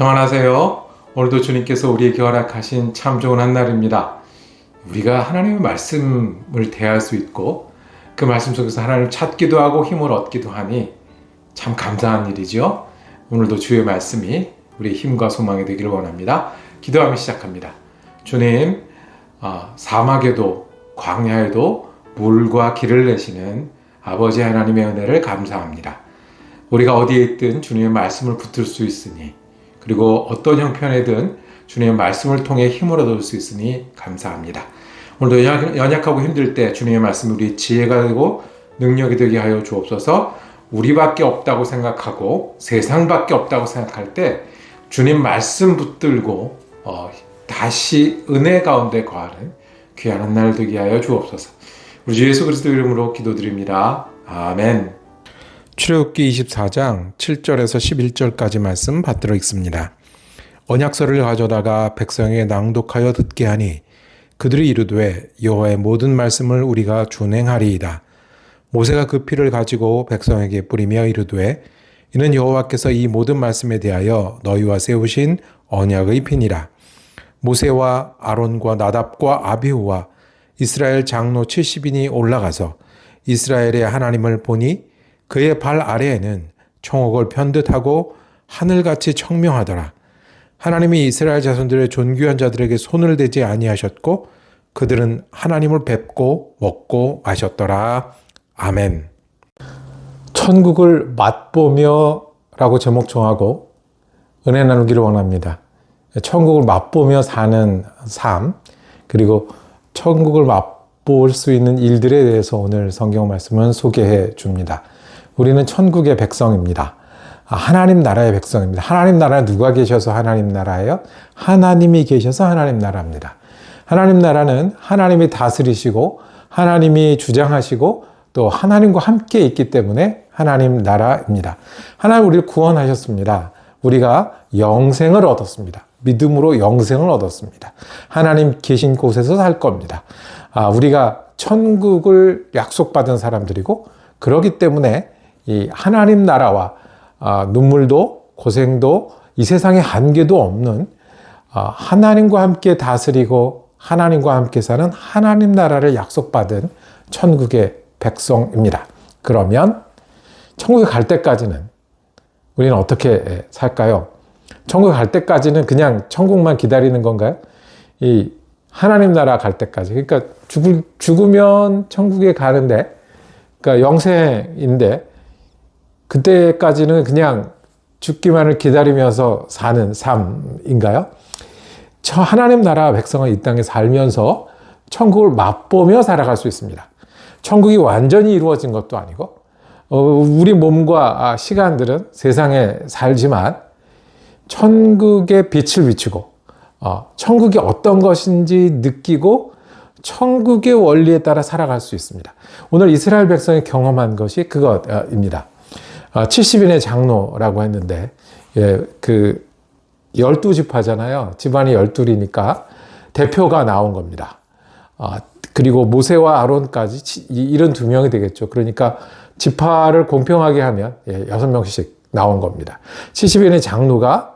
평안하세요. 오늘도 주님께서 우리에게 허락하신 참 좋은 한날입니다. 우리가 하나님의 말씀을 대할 수 있고 그 말씀 속에서 하나님을 찾기도 하고 힘을 얻기도 하니 참 감사한 일이죠. 오늘도 주의 말씀이 우리의 힘과 소망이 되기를 원합니다. 기도하며 시작합니다. 주님, 사막에도 광야에도 물과 길을 내시는 아버지 하나님의 은혜를 감사합니다. 우리가 어디에 있든 주님의 말씀을 붙들 수 있으니, 그리고 어떤 형편에든 주님의 말씀을 통해 힘을 얻을 수 있으니 감사합니다. 오늘도 연약하고 힘들 때 주님의 말씀이 우리 지혜가 되고 능력이 되게 하여 주옵소서. 우리밖에 없다고 생각하고 세상밖에 없다고 생각할 때 주님 말씀 붙들고 다시 은혜 가운데 거하는 귀한 한 날 되게 하여 주옵소서. 우리 주 예수 그리스도 이름으로 기도드립니다. 아멘. 출애굽기 24장 7절에서 11절까지 말씀 받들어 읽습니다. 언약서를 가져다가 백성에게 낭독하여 듣게 하니 그들이 이르되 여호와의 모든 말씀을 우리가 준행하리이다. 모세가 그 피를 가지고 백성에게 뿌리며 이르되 이는 여호와께서 이 모든 말씀에 대하여 너희와 세우신 언약의 피니라. 모세와 아론과 나답과 아비후와 이스라엘 장로 70인이 올라가서 이스라엘의 하나님을 보니 그의 발 아래에는 청옥을 편듯하고 하늘같이 청명하더라. 하나님이 이스라엘 자손들의 존귀한 자들에게 손을 대지 아니하셨고 그들은 하나님을 뵙고 먹고 마셨더라. 아멘. 천국을 맛보며 라고 제목 정하고 은혜 나누기를 원합니다. 천국을 맛보며 사는 삶, 그리고 천국을 맛볼 수 있는 일들에 대해서 오늘 성경 말씀은 소개해 줍니다. 우리는 천국의 백성입니다. 하나님 나라의 백성입니다. 하나님 나라에 누가 계셔서 하나님 나라예요? 하나님이 계셔서 하나님 나라입니다. 하나님 나라는 하나님이 다스리시고 하나님이 주장하시고 또 하나님과 함께 있기 때문에 하나님 나라입니다. 하나님 우리를 구원하셨습니다. 우리가 영생을 얻었습니다. 믿음으로 영생을 얻었습니다. 하나님 계신 곳에서 살 겁니다. 우리가 천국을 약속받은 사람들이고 그렇기 때문에 이 하나님 나라와 눈물도 고생도 이 세상에 한계도 없는 하나님과 함께 다스리고 하나님과 함께 사는 하나님 나라를 약속받은 천국의 백성입니다. 그러면 천국에 갈 때까지는 우리는 어떻게 살까요? 천국에 갈 때까지는 그냥 천국만 기다리는 건가요? 이 하나님 나라 갈 때까지. 그러니까 죽으면 천국에 가는데, 그러니까 영생인데 그때까지는 그냥 죽기만을 기다리면서 사는 삶인가요? 하나님 나라 백성은 이 땅에 살면서 천국을 맛보며 살아갈 수 있습니다. 천국이 완전히 이루어진 것도 아니고 우리 몸과 시간들은 세상에 살지만 천국의 빛을 비추고 천국이 어떤 것인지 느끼고 천국의 원리에 따라 살아갈 수 있습니다. 오늘 이스라엘 백성이 경험한 것이 그것입니다. 70인의 장로라고 했는데, 그 12지파잖아요. 집안이 12이니까 대표가 나온 겁니다. 그리고 모세와 아론까지 72명이 되겠죠. 그러니까 지파를 공평하게 하면 6명씩 나온 겁니다. 70인의 장로가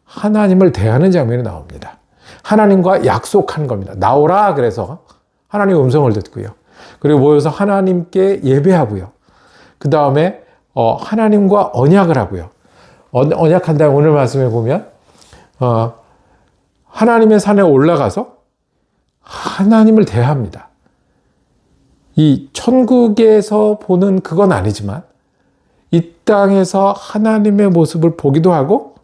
하나님을 대하는 장면이 나옵니다. 하나님과 약속한 겁니다. 나오라 그래서 하나님의 음성을 듣고요. 그리고 모여서 하나님께 예배하고요. 그 다음에 하나님과 언약을 하고요. 언약한 다음에 오늘 말씀에 보면 하나님의 산에 올라가서 하나님을 대합니다. 이 천국에서 보는 그건 아니지만 이 땅에서 하나님의 모습을 보기도 하고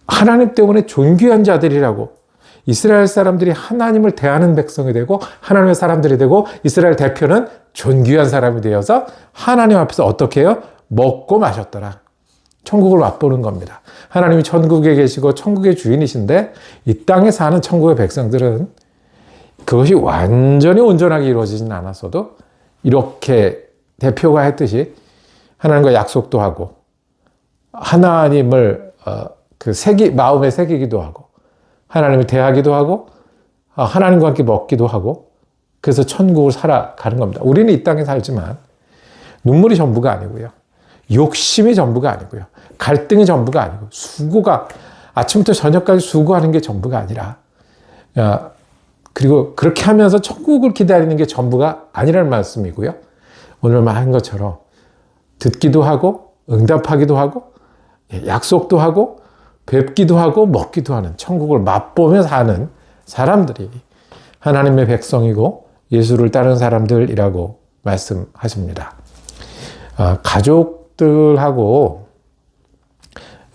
하나님 때문에 존귀한 자들이라고 이스라엘 사람들이 하나님을 대하는 백성이 되고 하나님의 사람들이 되고 이스라엘 대표는 존귀한 사람이 되어서 하나님 앞에서 어떻게 해요? 먹고 마셨더라. 천국을 맛보는 겁니다. 하나님이 천국에 계시고 천국의 주인이신데 이 땅에 사는 천국의 백성들은 그것이 완전히 온전하게 이루어지진 않았어도 이렇게 대표가 했듯이 하나님과 약속도 하고 하나님을 마음에 새기기도 하고 하나님을 대하기도 하고 하나님과 함께 먹기도 하고 그래서 천국을 살아가는 겁니다. 우리는 이 땅에 살지만 눈물이 전부가 아니고요. 욕심이 전부가 아니고요. 갈등이 전부가 아니고 수고가 아침부터 저녁까지 수고하는 게 전부가 아니라 그리고 그렇게 하면서 천국을 기다리는 게 전부가 아니라는 말씀이고요. 오늘 말한 것처럼 듣기도 하고 응답하기도 하고 약속도 하고 뵙기도 하고 먹기도 하는 천국을 맛보며 사는 사람들이 하나님의 백성이고 예수를 따르는 사람들이라고 말씀하십니다. 가족들하고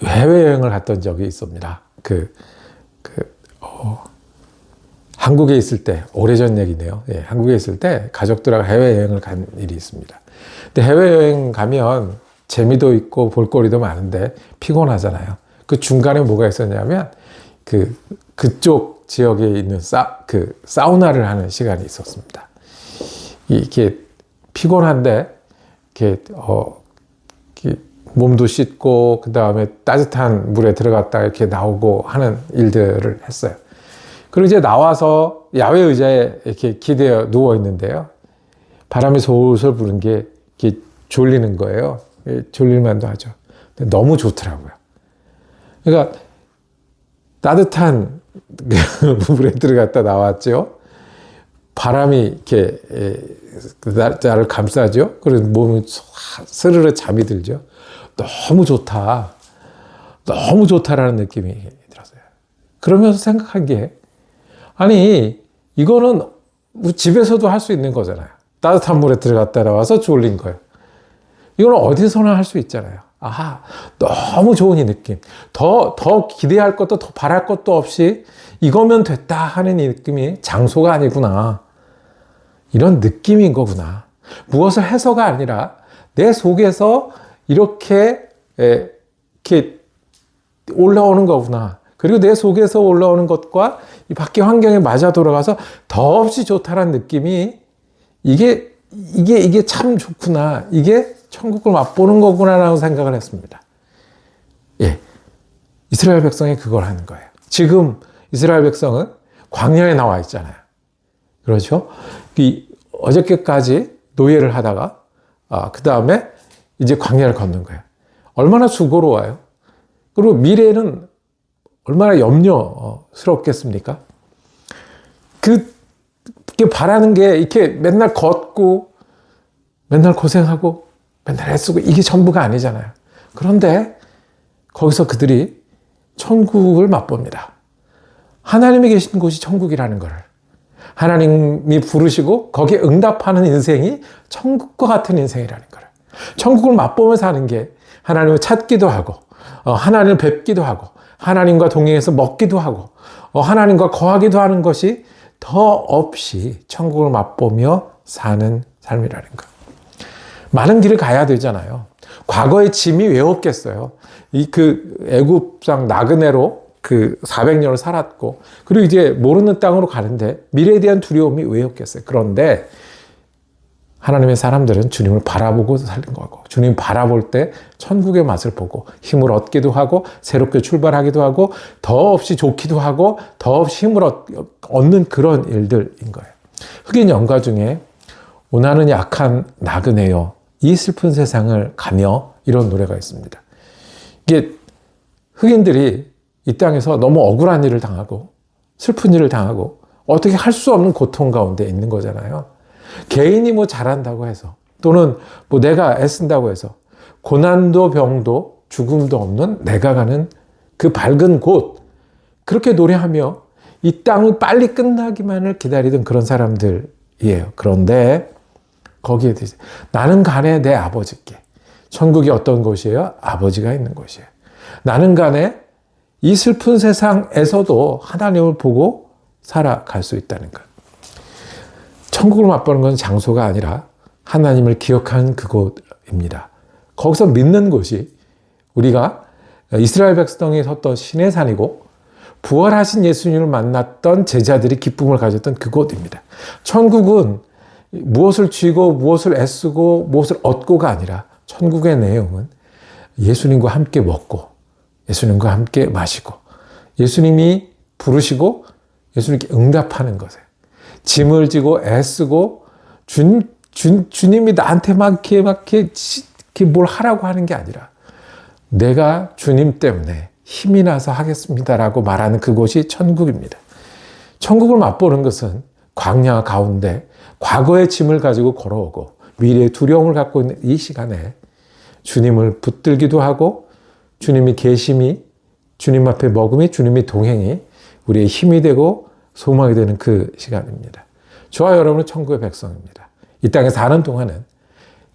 해외여행을 갔던 적이 있습니다. 한국에 있을 때, 오래전 얘기네요. 예, 한국에 있을 때 가족들하고 해외여행을 간 일이 있습니다. 근데 해외여행 가면 재미도 있고 볼거리도 많은데 피곤하잖아요. 그 중간에 뭐가 있었냐면 그쪽 지역에 있는 사우나를 하는 시간이 있었습니다. 이게 피곤한데 이렇게 몸도 씻고 그 다음에 따뜻한 물에 들어갔다가 이렇게 나오고 하는 일들을 했어요. 그리고 이제 나와서 야외 의자에 이렇게 기대어 누워 있는데요. 바람이 솔솔 부는 게 이렇게 졸리는 거예요. 졸릴만도 하죠. 근데 너무 좋더라고요. 그러니까 따뜻한 물에 들어갔다 나왔죠. 바람이 이렇게 나를 감싸죠. 그래서 몸이 스르르 잠이 들죠. 너무 좋다. 너무 좋다라는 느낌이 들었어요. 그러면서 생각한 게 아니 이거는 집에서도 할 수 있는 거잖아요. 따뜻한 물에 들어갔다 나와서 졸린 거예요. 이거는 어디서나 할 수 있잖아요. 아하, 너무 좋은 이 느낌. 더 기대할 것도 더 바랄 것도 없이 이거면 됐다 하는 이 느낌이 장소가 아니구나. 이런 느낌인 거구나. 무엇을 해서가 아니라 내 속에서 이렇게 올라오는 거구나. 그리고 내 속에서 올라오는 것과 이 밖의 환경에 맞아 돌아가서 더없이 좋다라는 느낌이 이게 참 좋구나. 이게 천국을 맛보는 거구나라고 생각을 했습니다. 예. 이스라엘 백성이 그걸 하는 거예요. 지금 이스라엘 백성은 광야에 나와 있잖아요. 그렇죠? 어저께까지 노예를 하다가, 그 다음에 이제 광야를 걷는 거예요. 얼마나 수고로워요. 그리고 미래는 얼마나 염려스럽겠습니까? 그게 바라는 게 이렇게 맨날 걷고, 맨날 고생하고, 맨날 애쓰고, 이게 전부가 아니잖아요. 그런데 거기서 그들이 천국을 맛봅니다. 하나님이 계신 곳이 천국이라는 것을. 하나님이 부르시고 거기에 응답하는 인생이 천국과 같은 인생이라는 거를. 천국을 맛보며 사는 게 하나님을 찾기도 하고, 하나님을 뵙기도 하고, 하나님과 동행해서 먹기도 하고, 하나님과 거하기도 하는 것이 더 없이 천국을 맛보며 사는 삶이라는 것. 많은 길을 가야 되잖아요. 과거의 짐이 왜 없겠어요? 애굽상 나그네로 400년을 살았고, 그리고 이제 모르는 땅으로 가는데 미래에 대한 두려움이 왜 없겠어요? 그런데 하나님의 사람들은 주님을 바라보고 사는 거고, 주님 바라볼 때 천국의 맛을 보고 힘을 얻기도 하고 새롭게 출발하기도 하고 더없이 좋기도 하고 더없이 힘을 얻는 그런 일들인 거예요. 흑인 연가 중에 오나는 약한 나그네요, 이 슬픈 세상을 가며, 이런 노래가 있습니다. 이게 흑인들이 이 땅에서 너무 억울한 일을 당하고 슬픈 일을 당하고 어떻게 할 수 없는 고통 가운데 있는 거잖아요. 개인이 뭐 잘한다고 해서 또는 뭐 내가 애쓴다고 해서 고난도 병도 죽음도 없는 내가 가는 그 밝은 곳, 그렇게 노래하며 이 땅이 빨리 끝나기만을 기다리던 그런 사람들이에요. 그런데 거기에 대해서 나는 가네 내 아버지께. 천국이 어떤 곳이에요? 아버지가 있는 곳이에요. 나는 가네 이 슬픈 세상에서도 하나님을 보고 살아갈 수 있다는 것. 천국을 맛보는 건 장소가 아니라 하나님을 기억하는 그곳입니다. 거기서 믿는 곳이 우리가 이스라엘 백성이 섰던 신의 산이고 부활하신 예수님을 만났던 제자들이 기쁨을 가졌던 그곳입니다. 천국은 무엇을 쥐고 무엇을 애쓰고 무엇을 얻고가 아니라 천국의 내용은 예수님과 함께 먹고 예수님과 함께 마시고 예수님이 부르시고 예수님께 응답하는 것에 짐을 지고 애쓰고 주님이 나한테 막 이렇게 뭘 하라고 하는 게 아니라 내가 주님 때문에 힘이 나서 하겠습니다라고 말하는 그곳이 천국입니다. 천국을 맛보는 것은 광야 가운데 과거의 짐을 가지고 걸어오고 미래의 두려움을 갖고 있는 이 시간에 주님을 붙들기도 하고 주님이 계심이, 주님 앞에 머금이, 주님이 동행이 우리의 힘이 되고 소망이 되는 그 시간입니다. 저와 여러분은 천국의 백성입니다. 이 땅에 사는 동안은,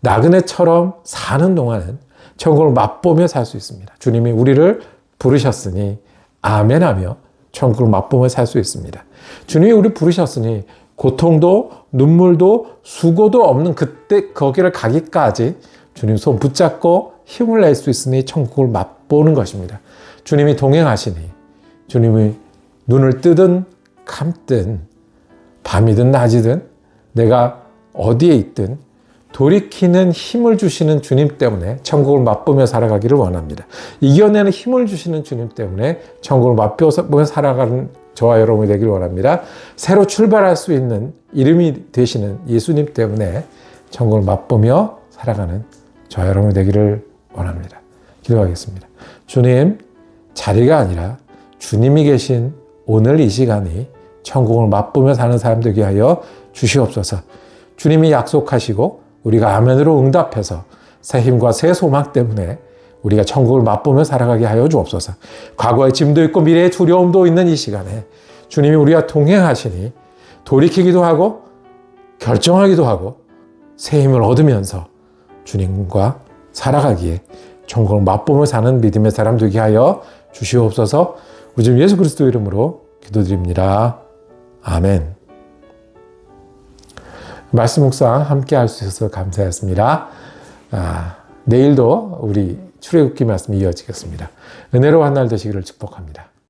나그네처럼 사는 동안은 천국을 맛보며 살 수 있습니다. 주님이 우리를 부르셨으니 아멘하며 천국을 맛보며 살 수 있습니다. 주님이 우리 부르셨으니 고통도 눈물도 수고도 없는 그때 거기를 가기까지 주님 손 붙잡고 힘을 낼 수 있으니 천국을 맛보는 것입니다. 주님이 동행하시니, 주님이 눈을 뜨든 감든 밤이든 낮이든 내가 어디에 있든 돌이키는 힘을 주시는 주님 때문에 천국을 맛보며 살아가기를 원합니다. 이겨내는 힘을 주시는 주님 때문에 천국을 맛보며 살아가는 저와 여러분이 되기를 원합니다. 새로 출발할 수 있는 이름이 되시는 예수님 때문에 천국을 맛보며 살아가는 저와 여러분이 되기를 원합니다. 기도하겠습니다. 주님, 자리가 아니라 주님이 계신 오늘 이 시간이 천국을 맛보며 사는 사람 되게 하여 주시옵소서. 주님이 약속하시고 우리가 아멘으로 응답해서 새 힘과 새 소망 때문에 우리가 천국을 맛보며 살아가게 하여 주옵소서. 과거의 짐도 있고 미래의 두려움도 있는 이 시간에 주님이 우리와 동행하시니 돌이키기도 하고 결정하기도 하고 새 힘을 얻으면서 주님과 살아가기에 천국을 맛보며 사는 믿음의 사람 되게 하여 주시옵소서. 우리 주 예수 그리스도 이름으로 기도드립니다. 아멘. 말씀 묵상 함께 할 수 있어서 감사했습니다. 내일도 우리 출애굽기 말씀이 이어지겠습니다. 은혜로운 한 날 되시기를 축복합니다.